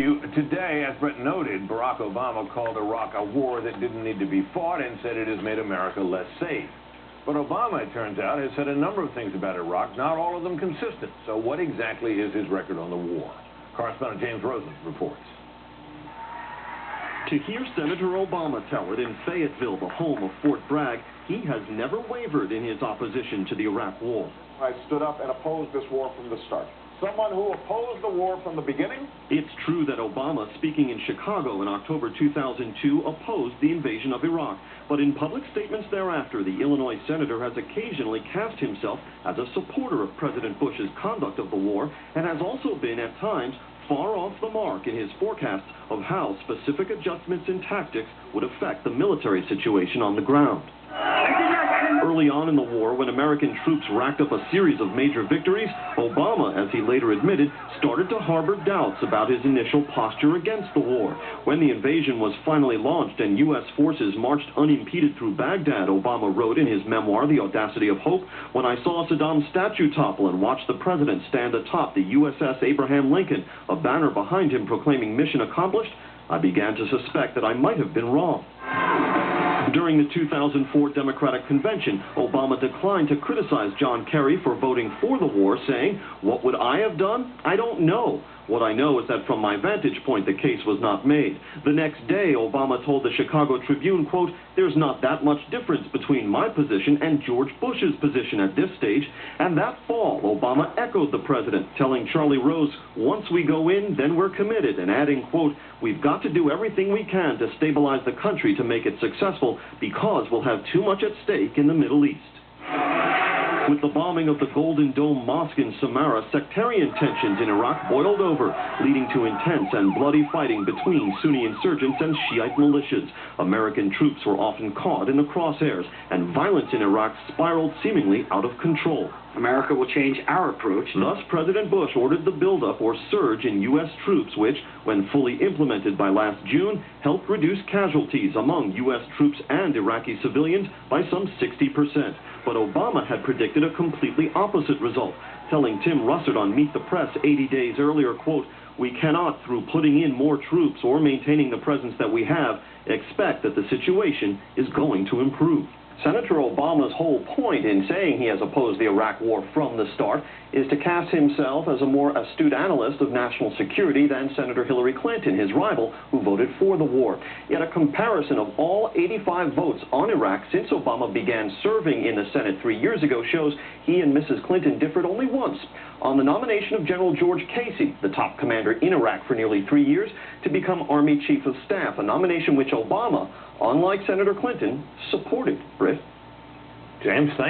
Today, as Brett noted, Barack Obama called Iraq a war that didn't need to be fought and said it has made America less safe. But Obama, it turns out, has said a number of things about Iraq, not all of them consistent. So what exactly is his record on the war? Correspondent James Rosen reports. To hear Senator Obama tell it in Fayetteville, the home of Fort Bragg, he has never wavered in his opposition to the Iraq war. I stood up and opposed this war from the start. Someone who opposed the war from the beginning? It's true that Obama, speaking in Chicago in October 2002, opposed the invasion of Iraq. But in public statements thereafter, the Illinois senator has occasionally cast himself as a supporter of President Bush's conduct of the war and has also been, at times, far off the mark in his forecasts of how specific adjustments in tactics would affect the military situation on the ground. Early on in the war, when American troops racked up a series of major victories, Obama, as he later admitted, started to harbor doubts about his initial posture against the war. When the invasion was finally launched and U.S. forces marched unimpeded through Baghdad, Obama wrote in his memoir, The Audacity of Hope, "When I saw Saddam's statue topple and watched the president stand atop the USS Abraham Lincoln, a banner behind him proclaiming mission accomplished, I began to suspect that I might have been wrong." During the 2004 Democratic Convention, Obama declined to criticize John Kerry for voting for the war, saying, "What would I have done? I don't know. What I know is that from my vantage point, the case was not made." The next day, Obama told the Chicago Tribune, quote, "There's not that much difference between my position and George Bush's position at this stage." And that fall, Obama echoed the president, telling Charlie Rose, "Once we go in, then we're committed," and adding, quote, "We've got to do everything we can to stabilize the country to make it successful because we'll have too much at stake in the Middle East." With the bombing of the Golden Dome Mosque in Samarra, sectarian tensions in Iraq boiled over, leading to intense and bloody fighting between Sunni insurgents and Shiite militias. American troops were often caught in the crosshairs, and violence in Iraq spiraled seemingly out of control. America will change our approach. Thus, President Bush ordered the buildup or surge in U.S. troops, which, when fully implemented by last June, helped reduce casualties among U.S. troops and Iraqi civilians by some 60%. But Obama had predicted a completely opposite result, telling Tim Russert on Meet the Press 80 days earlier, quote, "We cannot, through putting in more troops or maintaining the presence that we have, expect that the situation is going to improve." Senator Obama's whole point in saying he has opposed the Iraq war from the start is to cast himself as a more astute analyst of national security than Senator Hillary Clinton, his rival, who voted for the war. Yet a comparison of all 85 votes on Iraq since Obama began serving in the Senate 3 years ago shows he and Mrs. Clinton differed only once, on the nomination of General George Casey, the top commander in Iraq for nearly 3 years, to become Army Chief of Staff, a nomination which Obama, unlike Senator Clinton, supported. Britt? James, thank you.